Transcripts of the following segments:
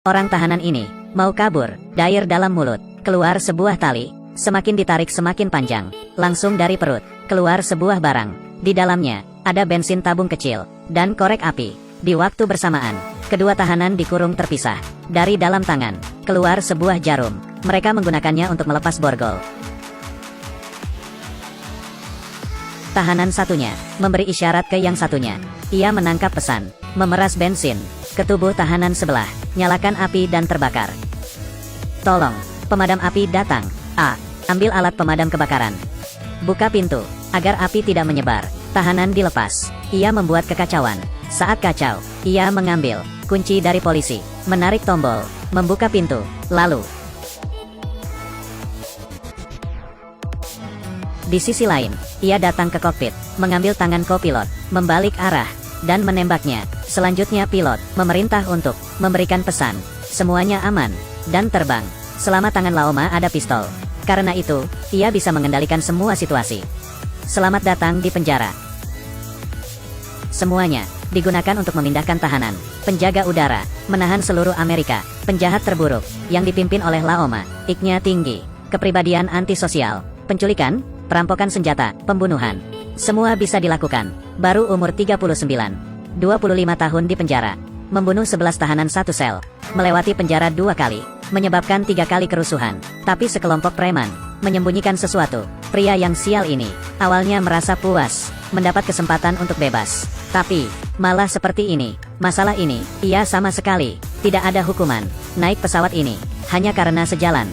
Orang tahanan ini mau kabur, dair dalam mulut, keluar sebuah tali, semakin ditarik semakin panjang, langsung dari perut, keluar sebuah barang. Di dalamnya, ada bensin tabung kecil, dan korek api. Di waktu bersamaan, kedua tahanan dikurung terpisah. Dari dalam tangan, keluar sebuah jarum. Mereka menggunakannya untuk melepas borgol. Tahanan satunya memberi isyarat ke yang satunya. Ia menangkap pesan, memeras bensin ke tubuh tahanan sebelah, nyalakan api dan terbakar. Tolong, pemadam api datang. A. Ambil alat pemadam kebakaran. Buka pintu, agar api tidak menyebar. Tahanan dilepas. Ia membuat kekacauan. Saat kacau, ia mengambil kunci dari polisi, menarik tombol, membuka pintu, lalu di sisi lain, ia datang ke kokpit, mengambil tangan kopilot, membalik arah, dan menembaknya. Selanjutnya pilot memerintah untuk memberikan pesan, semuanya aman, dan terbang. Selama tangan Laoma ada pistol. Karena itu, ia bisa mengendalikan semua situasi. Selamat datang di penjara. Semuanya digunakan untuk memindahkan tahanan, penjaga udara, menahan seluruh Amerika, penjahat terburuk, yang dipimpin oleh Laoma, IQ-nya tinggi, kepribadian antisosial, penculikan, perampokan senjata, pembunuhan. Semua bisa dilakukan. Baru umur 39. 25 tahun di penjara. Membunuh 11 tahanan satu sel. Melewati penjara 2 kali. Menyebabkan 3 kali kerusuhan. Tapi sekelompok preman menyembunyikan sesuatu. Pria yang sial ini awalnya merasa puas mendapat kesempatan untuk bebas. Tapi malah seperti ini. Masalah ini, ia sama sekali tidak ada hukuman. Naik pesawat ini hanya karena sejalan.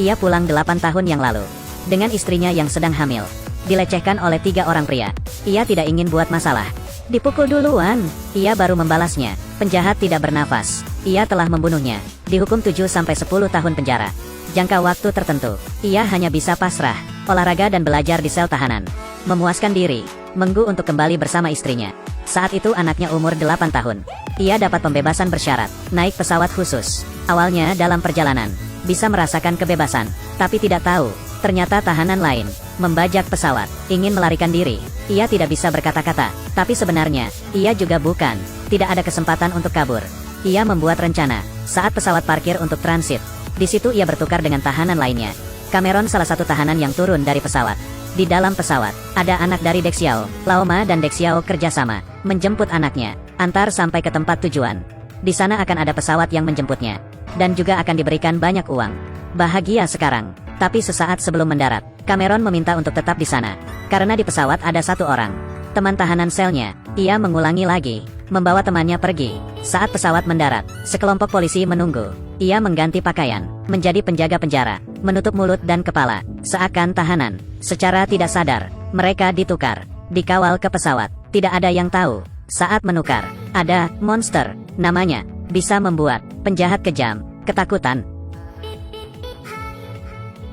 Ia pulang 8 tahun yang lalu dengan istrinya yang sedang hamil. Dilecehkan oleh 3 orang pria. Ia tidak ingin buat masalah. Dipukul duluan. Ia baru membalasnya. Penjahat tidak bernafas. Ia telah membunuhnya. Dihukum 7-10 tahun penjara. Jangka waktu tertentu. Ia hanya bisa pasrah, olahraga dan belajar di sel tahanan. Memuaskan diri, menggu untuk kembali bersama istrinya. Saat itu anaknya umur 8 tahun. Ia dapat pembebasan bersyarat, naik pesawat khusus. Awalnya dalam perjalanan, bisa merasakan kebebasan, tapi tidak tahu, ternyata tahanan lain membajak pesawat, ingin melarikan diri. Ia tidak bisa berkata-kata, tapi sebenarnya, ia juga bukan, tidak ada kesempatan untuk kabur. Ia membuat rencana, saat pesawat parkir untuk transit. Di situ ia bertukar dengan tahanan lainnya. Cameron salah satu tahanan yang turun dari pesawat. Di dalam pesawat, ada anak dari Dek Xiao. Laoma dan Dek Xiao kerjasama, menjemput anaknya, antar sampai ke tempat tujuan. Di sana akan ada pesawat yang menjemputnya. Dan juga akan diberikan banyak uang. Bahagia sekarang. Tapi sesaat sebelum mendarat, Cameron meminta untuk tetap di sana. Karena di pesawat ada 1 orang. Teman tahanan selnya. Ia mengulangi lagi, membawa temannya pergi. Saat pesawat mendarat, sekelompok polisi menunggu. Ia mengganti pakaian, menjadi penjaga penjara, menutup mulut dan kepala, seakan tahanan. Secara tidak sadar, mereka ditukar, dikawal ke pesawat. Tidak ada yang tahu. Saat menukar, ada monster, namanya, bisa membuat penjahat kejam ketakutan.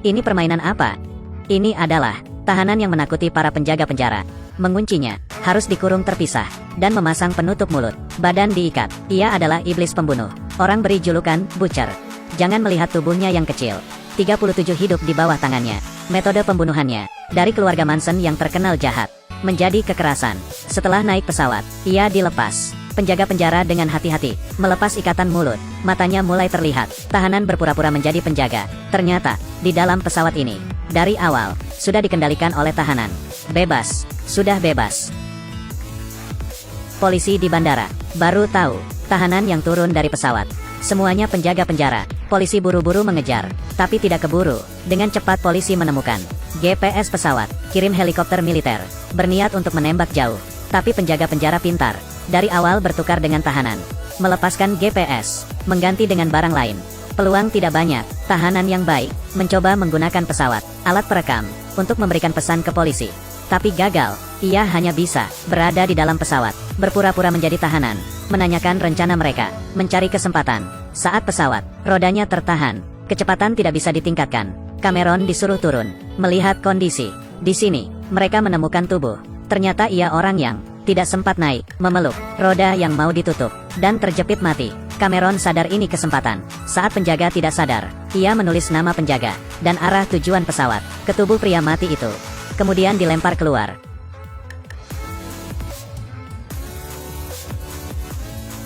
Ini permainan apa? Ini adalah tahanan yang menakuti para penjaga penjara. Menguncinya, harus dikurung terpisah, dan memasang penutup mulut. Badan diikat. Ia adalah iblis pembunuh. Orang beri julukan, Butcher. Jangan melihat tubuhnya yang kecil. 37 hidup di bawah tangannya. Metode pembunuhannya, dari keluarga Manson yang terkenal jahat, menjadi kekerasan. Setelah naik pesawat, ia dilepas. Penjaga penjara dengan hati-hati, melepas ikatan mulut. Matanya mulai terlihat. Tahanan berpura-pura menjadi penjaga. Ternyata, di dalam pesawat ini, dari awal, sudah dikendalikan oleh tahanan. Bebas, sudah bebas. Polisi di bandara, baru tahu, tahanan yang turun dari pesawat. Semuanya penjaga penjara. Polisi buru-buru mengejar, tapi tidak keburu. Dengan cepat polisi menemukan GPS pesawat, kirim helikopter militer, berniat untuk menembak jauh. Tapi penjaga penjara pintar. Dari awal bertukar dengan tahanan, melepaskan GPS, mengganti dengan barang lain. Peluang tidak banyak. Tahanan yang baik mencoba menggunakan pesawat, alat perekam, untuk memberikan pesan ke polisi. Tapi gagal. Ia hanya bisa berada di dalam pesawat, berpura-pura menjadi tahanan, menanyakan rencana mereka, mencari kesempatan. Saat pesawat, rodanya tertahan, kecepatan tidak bisa ditingkatkan. Cameron disuruh turun, melihat kondisi. Di sini, mereka menemukan tubuh. Ternyata ia orang yang tidak sempat naik, memeluk roda yang mau ditutup, dan terjepit mati. Cameron sadar ini kesempatan. Saat penjaga tidak sadar, ia menulis nama penjaga, dan arah tujuan pesawat, ke tubuh pria mati itu. Kemudian dilempar keluar.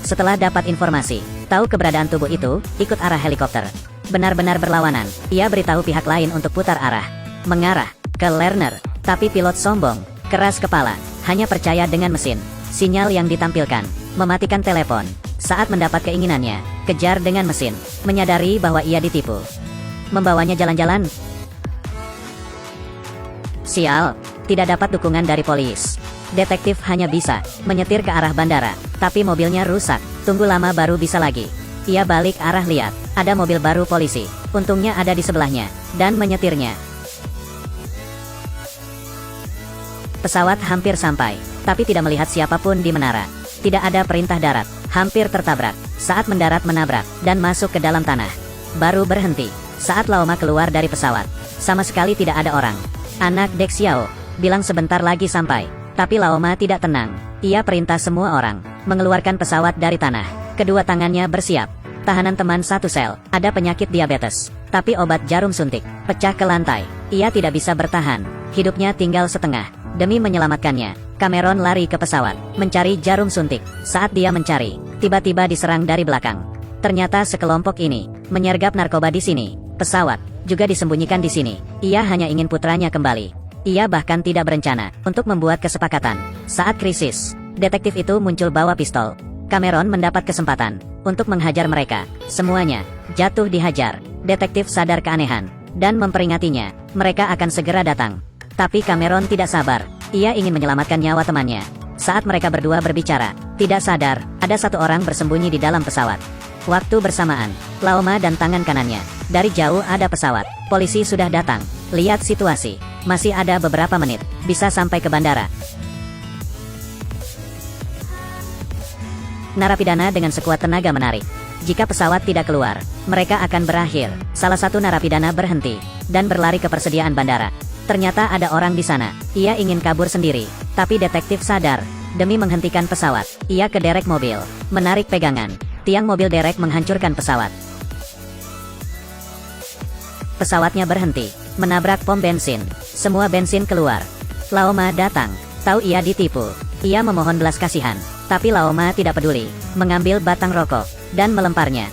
Setelah dapat informasi, Tahu keberadaan tubuh itu, ikut arah helikopter. Benar-benar berlawanan. Ia beritahu pihak lain untuk putar arah. Mengarah ke Lerner. Tapi pilot sombong, keras kepala, hanya percaya dengan mesin. Sinyal yang ditampilkan, mematikan telepon. Saat mendapat keinginannya, kejar dengan mesin. Menyadari bahwa ia ditipu. Membawanya jalan-jalan. Sial, tidak dapat dukungan dari polis. Detektif hanya bisa menyetir ke arah bandara, tapi mobilnya rusak. Tunggu lama baru bisa lagi. Ia balik arah lihat, ada mobil baru polisi. Untungnya ada di sebelahnya, dan menyetirnya. Pesawat hampir sampai, tapi tidak melihat siapapun di menara. Tidak ada perintah darat, hampir tertabrak. Saat mendarat menabrak, dan masuk ke dalam tanah. Baru berhenti, saat Laoma keluar dari pesawat. Sama sekali tidak ada orang. Anak Dek Xiao bilang sebentar lagi sampai. Tapi Laoma tidak tenang. Ia perintah semua orang mengeluarkan pesawat dari tanah. Kedua tangannya bersiap. Tahanan teman satu sel, ada penyakit diabetes. Tapi obat jarum suntik, pecah ke lantai. Ia tidak bisa bertahan. Hidupnya tinggal setengah. Demi menyelamatkannya, Cameron lari ke pesawat, mencari jarum suntik. Saat dia mencari, tiba-tiba diserang dari belakang. Ternyata sekelompok ini menyergap narkoba di sini. Pesawat juga disembunyikan di sini. Ia hanya ingin putranya kembali. Ia bahkan tidak berencana untuk membuat kesepakatan. Saat krisis, detektif itu muncul bawa pistol. Cameron mendapat kesempatan untuk menghajar mereka. Semuanya jatuh dihajar. Detektif sadar keanehan dan memperingatinya. Mereka akan segera datang. Tapi Cameron tidak sabar. Ia ingin menyelamatkan nyawa temannya. Saat mereka berdua berbicara, tidak sadar, ada satu orang bersembunyi di dalam pesawat. Waktu bersamaan, Laoma dan tangan kanannya. Dari jauh ada pesawat. Polisi sudah datang. Lihat situasi. Masih ada beberapa menit. Bisa sampai ke bandara. Narapidana dengan sekuat tenaga menarik. Jika pesawat tidak keluar, mereka akan berakhir. Salah satu narapidana berhenti dan berlari ke persediaan bandara. Ternyata ada orang di sana. Ia ingin kabur sendiri, tapi detektif sadar. Demi menghentikan pesawat, ia ke derek mobil, menarik pegangan. Tiang mobil derek menghancurkan pesawat. Pesawatnya berhenti, menabrak pom bensin. Semua bensin keluar. Laoma datang, tahu ia ditipu. Ia memohon belas kasihan, tapi Laoma tidak peduli. Mengambil batang rokok dan melemparnya.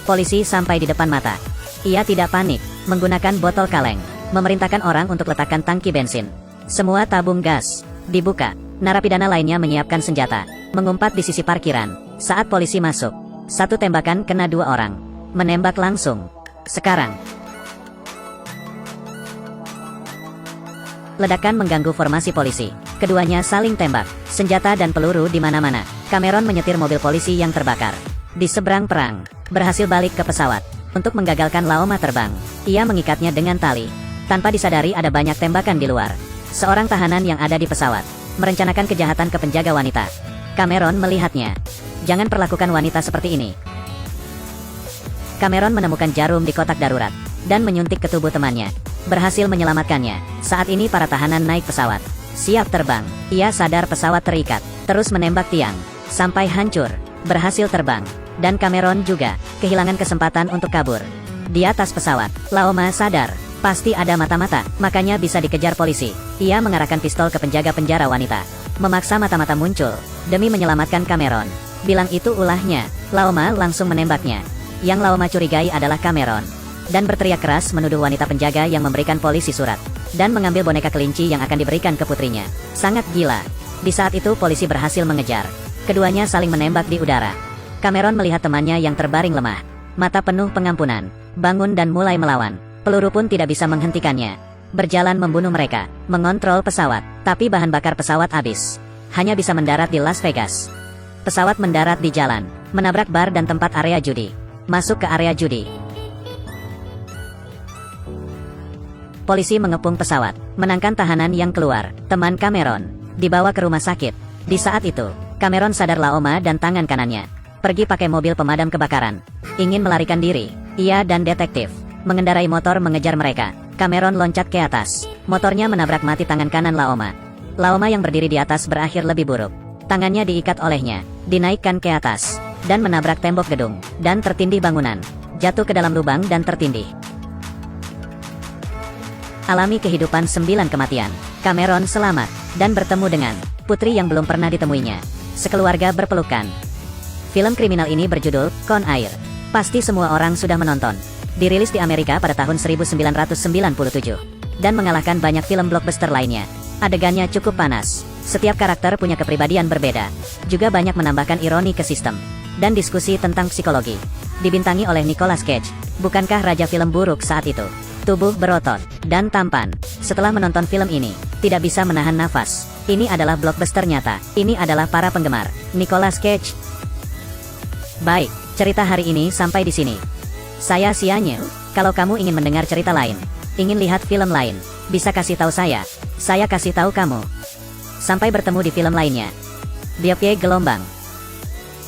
Polisi sampai di depan mata. Ia tidak panik, menggunakan botol kaleng, memerintahkan orang untuk letakkan tangki bensin. Semua tabung gas dibuka. Narapidana lainnya menyiapkan senjata, mengumpat di sisi parkiran. Saat polisi masuk, satu tembakan kena dua orang. Menembak langsung. Sekarang. Ledakan mengganggu formasi polisi. Keduanya saling tembak, senjata dan peluru di mana-mana. Cameron menyetir mobil polisi yang terbakar. Di seberang perang, berhasil balik ke pesawat. Untuk menggagalkan Laoma terbang, ia mengikatnya dengan tali. Tanpa disadari ada banyak tembakan di luar. Seorang tahanan yang ada di pesawat merencanakan kejahatan ke penjaga wanita. Cameron melihatnya. Jangan perlakukan wanita seperti ini. Cameron menemukan jarum di kotak darurat dan menyuntik ke tubuh temannya. Berhasil menyelamatkannya. Saat ini para tahanan naik pesawat, siap terbang. Ia sadar pesawat terikat, terus menembak tiang sampai hancur. Berhasil terbang, dan Cameron juga kehilangan kesempatan untuk kabur. Di atas pesawat, Laoma sadar, pasti ada mata-mata, makanya bisa dikejar polisi. Ia mengarahkan pistol ke penjaga penjara wanita, memaksa mata-mata muncul, demi menyelamatkan Cameron. Bilang itu ulahnya, Laoma langsung menembaknya. Yang Laoma curigai adalah Cameron, dan berteriak keras menuduh wanita penjaga yang memberikan polisi surat, dan mengambil boneka kelinci yang akan diberikan ke putrinya. Sangat gila. Di saat itu polisi berhasil mengejar. Keduanya saling menembak di udara. Cameron melihat temannya yang terbaring lemah, mata penuh pengampunan, bangun dan mulai melawan. Peluru pun tidak bisa menghentikannya. Berjalan membunuh mereka, mengontrol pesawat, tapi bahan bakar pesawat habis. Hanya bisa mendarat di Las Vegas. Pesawat mendarat di jalan, menabrak bar dan tempat area judi. Masuk ke area judi. Polisi mengepung pesawat, menangkan tahanan yang keluar. Teman Cameron dibawa ke rumah sakit. Di saat itu, Cameron sadar Laoma dan tangan kanannya pergi pakai mobil pemadam kebakaran. Ingin melarikan diri. Ia dan detektif mengendarai motor mengejar mereka. Cameron loncat ke atas. Motornya menabrak mati tangan kanan Laoma. Laoma yang berdiri di atas berakhir lebih buruk. Tangannya diikat olehnya, dinaikkan ke atas, dan menabrak tembok gedung, dan tertindih bangunan. Jatuh ke dalam lubang dan tertindih. Alami kehidupan 9 kematian. Cameron selamat dan bertemu dengan putri yang belum pernah ditemuinya. Sekeluarga berpelukan. Film kriminal ini berjudul Con Air. Pasti semua orang sudah menonton. Dirilis di Amerika pada tahun 1997 dan mengalahkan banyak film blockbuster lainnya. Adegannya cukup panas. Setiap karakter punya kepribadian berbeda. Juga banyak menambahkan ironi ke sistem dan diskusi tentang psikologi. Dibintangi oleh Nicolas Cage. Bukankah raja film buruk saat itu? Tubuh berotot dan tampan. Setelah menonton film ini, tidak bisa menahan nafas. Ini adalah blockbuster nyata. Ini adalah para penggemar Nicolas Cage. Baik, cerita hari ini sampai di sini. Saya Sianya. Kalau kamu ingin mendengar cerita lain, ingin lihat film lain, bisa kasih tahu saya kasih tahu kamu. Sampai bertemu di film lainnya. Biopye Gelombang.